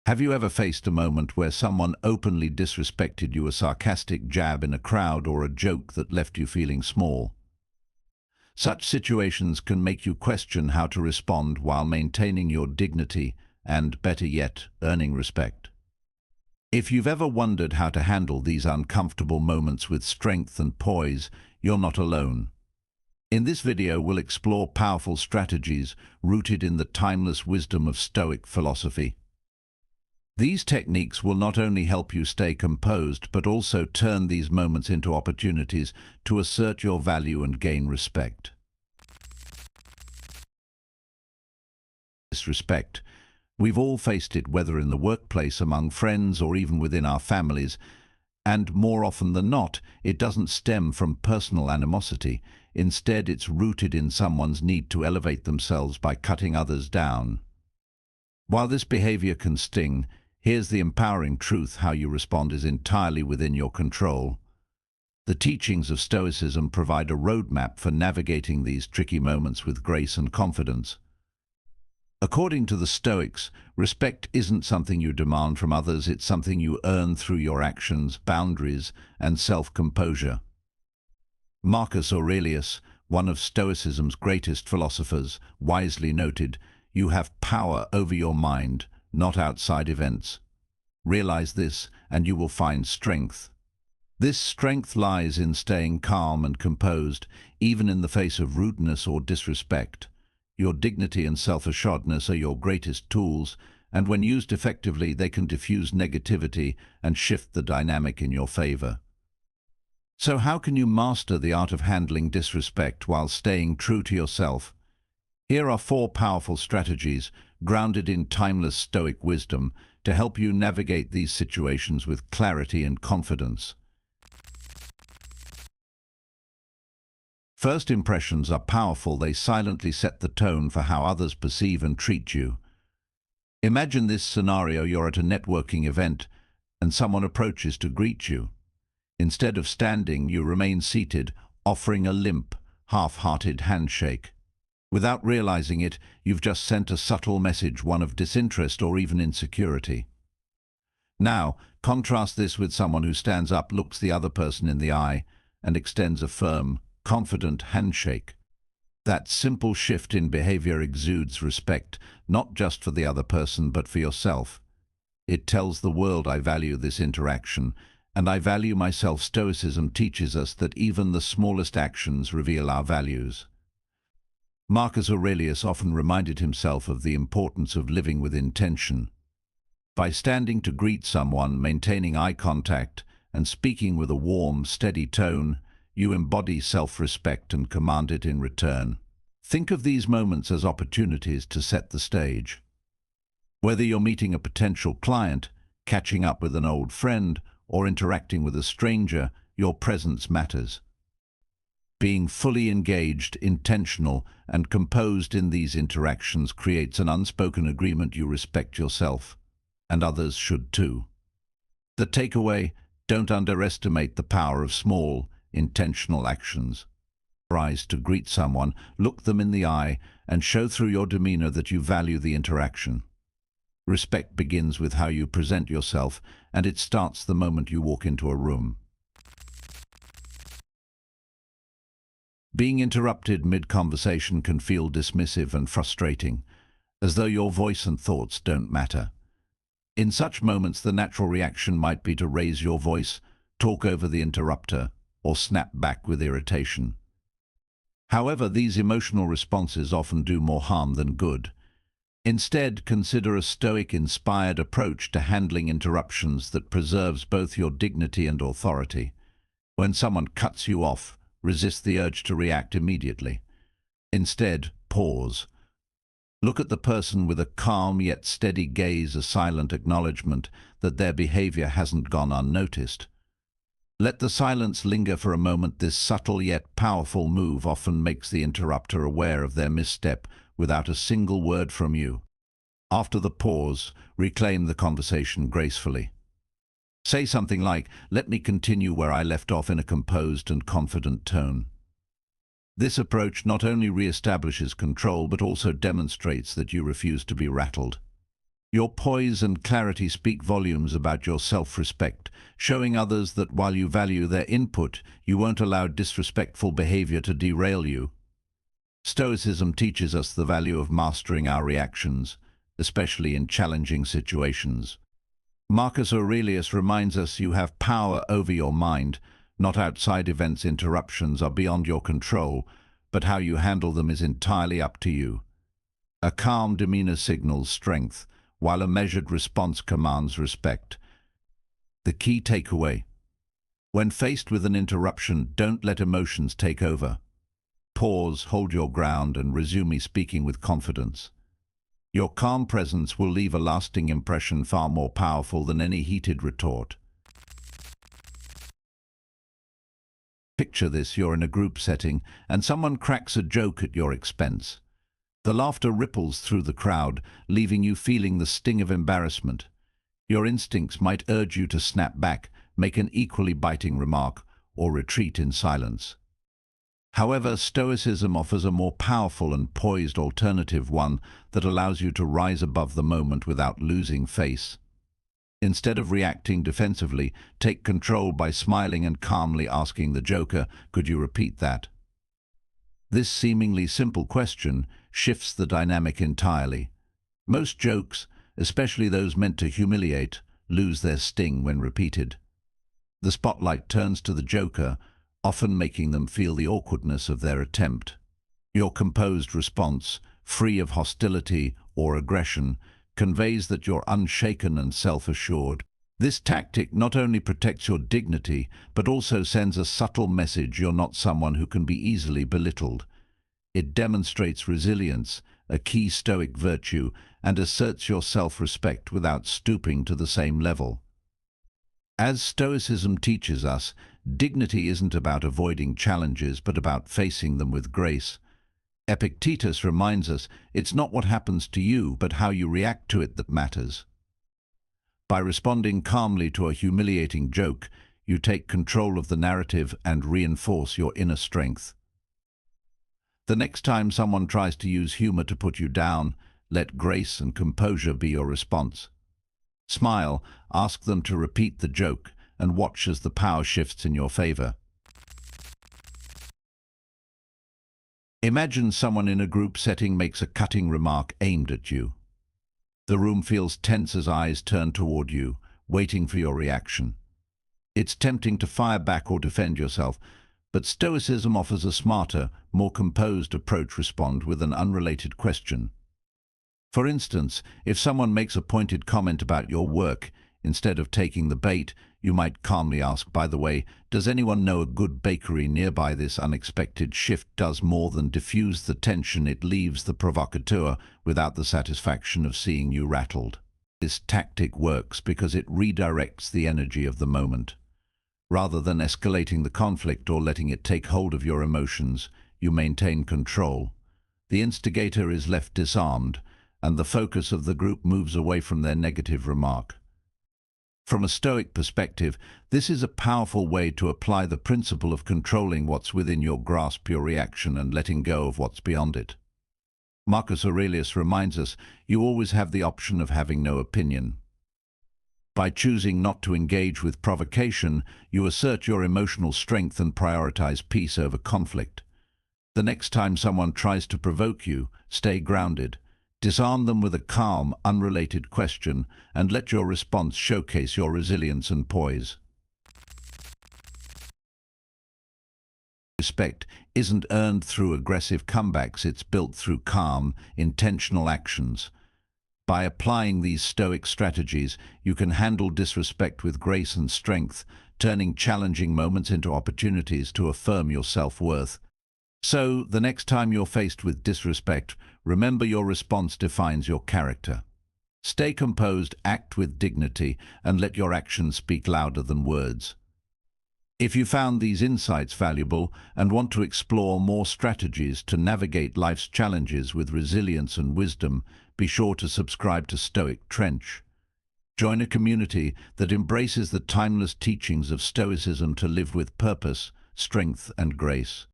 Have you ever faced a moment where someone openly disrespected you, a sarcastic jab in a crowd or a joke that left you feeling small? Such situations can make you question how to respond while maintaining your dignity and, better yet, earning respect. If you've ever wondered how to handle these uncomfortable moments with strength and poise, you're not alone. In this video, we'll explore powerful strategies rooted in the timeless wisdom of Stoic philosophy. These techniques will not only help you stay composed, but also turn these moments into opportunities to assert your value and gain respect. Disrespect. We've all faced it, whether in the workplace, among friends, or even within our families. And more often than not, it doesn't stem from personal animosity. Instead, it's rooted in someone's need to elevate themselves by cutting others down. While this behavior can sting, here's the empowering truth: how you respond is entirely within your control. The teachings of Stoicism provide a roadmap for navigating these tricky moments with grace and confidence. According to the Stoics, respect isn't something you demand from others, it's something you earn through your actions, boundaries, and self-composure. Marcus Aurelius, one of Stoicism's greatest philosophers, wisely noted, "You have power over your mind, not outside events. Realize this, and you will find strength." This strength lies in staying calm and composed, even in the face of rudeness or disrespect. Your dignity and self-assuredness are your greatest tools, and when used effectively, they can diffuse negativity and shift the dynamic in your favor. So how can you master the art of handling disrespect while staying true to yourself? Here are 4 powerful strategies, grounded in timeless Stoic wisdom, to help you navigate these situations with clarity and confidence. First impressions are powerful. They silently set the tone for how others perceive and treat you. Imagine this scenario: you're at a networking event and someone approaches to greet you. Instead of standing, you remain seated, offering a limp, half-hearted handshake. Without realizing it, you've just sent a subtle message, one of disinterest or even insecurity. Now, contrast this with someone who stands up, looks the other person in the eye, and extends a firm, confident handshake. That simple shift in behavior exudes respect, not just for the other person, but for yourself. It tells the world, I value this interaction, and I value myself. Stoicism teaches us that even the smallest actions reveal our values. Marcus Aurelius often reminded himself of the importance of living with intention. By standing to greet someone, maintaining eye contact, and speaking with a warm, steady tone, you embody self-respect and command it in return. Think of these moments as opportunities to set the stage. Whether you're meeting a potential client, catching up with an old friend, or interacting with a stranger, your presence matters. Being fully engaged, intentional, and composed in these interactions creates an unspoken agreement: you respect yourself, and others should too. The takeaway: don't underestimate the power of small, intentional actions. Rise to greet someone, look them in the eye, and show through your demeanor that you value the interaction. Respect begins with how you present yourself, and it starts the moment you walk into a room. Being interrupted mid-conversation can feel dismissive and frustrating, as though your voice and thoughts don't matter. In such moments, the natural reaction might be to raise your voice, talk over the interrupter, or snap back with irritation. However, these emotional responses often do more harm than good. Instead, consider a Stoic-inspired approach to handling interruptions that preserves both your dignity and authority. When someone cuts you off, resist the urge to react immediately. Instead, pause. Look at the person with a calm yet steady gaze, a silent acknowledgement that their behavior hasn't gone unnoticed. Let the silence linger for a moment. This subtle yet powerful move often makes the interrupter aware of their misstep without a single word from you. After the pause, reclaim the conversation gracefully. Say something like, "Let me continue where I left off," in a composed and confident tone. This approach not only reestablishes control, but also demonstrates that you refuse to be rattled. Your poise and clarity speak volumes about your self-respect, showing others that while you value their input, you won't allow disrespectful behavior to derail you. Stoicism teaches us the value of mastering our reactions, especially in challenging situations. Marcus Aurelius reminds us you have power over your mind, not outside events. Interruptions are beyond your control, but how you handle them is entirely up to you. A calm demeanor signals strength, while a measured response commands respect. The key takeaway: when faced with an interruption, don't let emotions take over. Pause, hold your ground, and resume speaking with confidence. Your calm presence will leave a lasting impression, far more powerful than any heated retort. Picture this: you're in a group setting and someone cracks a joke at your expense. The laughter ripples through the crowd, leaving you feeling the sting of embarrassment. Your instincts might urge you to snap back, make an equally biting remark, or retreat in silence. However, Stoicism offers a more powerful and poised alternative, one that allows you to rise above the moment without losing face. Instead of reacting defensively, take control by smiling and calmly asking the joker, "Could you repeat that?" This seemingly simple question shifts the dynamic entirely. Most jokes, especially those meant to humiliate, lose their sting when repeated. The spotlight turns to the joker, often making them feel the awkwardness of their attempt. Your composed response, free of hostility or aggression, conveys that you're unshaken and self-assured. This tactic not only protects your dignity, but also sends a subtle message: you're not someone who can be easily belittled. It demonstrates resilience, a key Stoic virtue, and asserts your self-respect without stooping to the same level. As Stoicism teaches us, dignity isn't about avoiding challenges, but about facing them with grace. Epictetus reminds us it's not what happens to you, but how you react to it that matters. By responding calmly to a humiliating joke, you take control of the narrative and reinforce your inner strength. The next time someone tries to use humor to put you down, let grace and composure be your response. Smile, ask them to repeat the joke, and watch as the power shifts in your favor. Imagine someone in a group setting makes a cutting remark aimed at you. The room feels tense as eyes turn toward you, waiting for your reaction. It's tempting to fire back or defend yourself, but Stoicism offers a smarter, more composed approach. Respond with an unrelated question. For instance, if someone makes a pointed comment about your work, instead of taking the bait, you might calmly ask, "By the way, does anyone know a good bakery nearby?" This unexpected shift does more than diffuse the tension. It leaves the provocateur without the satisfaction of seeing you rattled. This tactic works because it redirects the energy of the moment. Rather than escalating the conflict or letting it take hold of your emotions, you maintain control. The instigator is left disarmed, and the focus of the group moves away from their negative remark. From a Stoic perspective, this is a powerful way to apply the principle of controlling what's within your grasp, your reaction, and letting go of what's beyond it. Marcus Aurelius reminds us you always have the option of having no opinion. By choosing not to engage with provocation, you assert your emotional strength and prioritize peace over conflict. The next time someone tries to provoke you, stay grounded. Disarm them with a calm, unrelated question, and let your response showcase your resilience and poise. Respect isn't earned through aggressive comebacks, it's built through calm, intentional actions. By applying these Stoic strategies, you can handle disrespect with grace and strength, turning challenging moments into opportunities to affirm your self-worth. So, the next time you're faced with disrespect, remember your response defines your character. Stay composed, act with dignity, and let your actions speak louder than words. If you found these insights valuable and want to explore more strategies to navigate life's challenges with resilience and wisdom, be sure to subscribe to Stoic Trench. Join a community that embraces the timeless teachings of Stoicism to live with purpose, strength, and grace.